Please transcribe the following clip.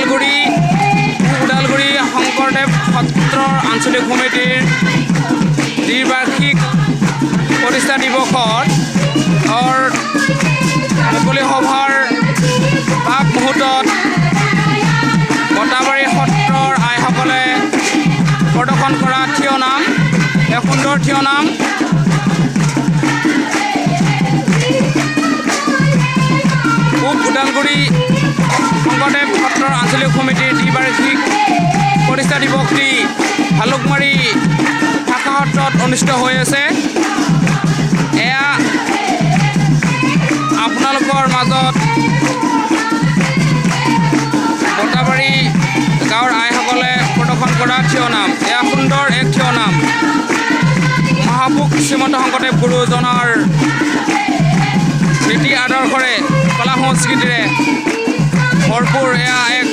ওদালগুৰি শংকৰদেৱ সত্ৰৰ আঞ্চলিক সমিতিৰ দ্বিবাৰ্ষিক প্ৰতিষ্ঠা দিৱসৰ মুকলি সভাৰ প্ৰাক মুহূৰ্তত বটাবাৰী সত্ৰৰ আইসকলে প্ৰদৰ্শন কৰা থিয় নাম, এক সুন্দৰ থিয় নাম। পূব ওদালগুৰি শংকৰদেৱ সত্ৰৰ আঞ্চলিক সমিতিৰ দ্বিবাৰ্ষিক প্ৰতিষ্ঠা দিৱসটি ভালুকমাৰী শাখা সত্ৰত অনুষ্ঠিত হৈ আছে। এয়া আপোনালোকৰ মাজত বটাবাৰী গাঁৱৰ আইসকলে প্ৰদৰ্শন কৰা থিয় নাম, এয়া সুন্দৰ এক থিয় নাম। মহাপুৰুষ শ্ৰীমন্ত শংকৰদেৱ গুৰুজনাৰ নীতি আদৰ্শৰে কলা সংস্কৃতিৰে ভৰপূৰ এয়া এক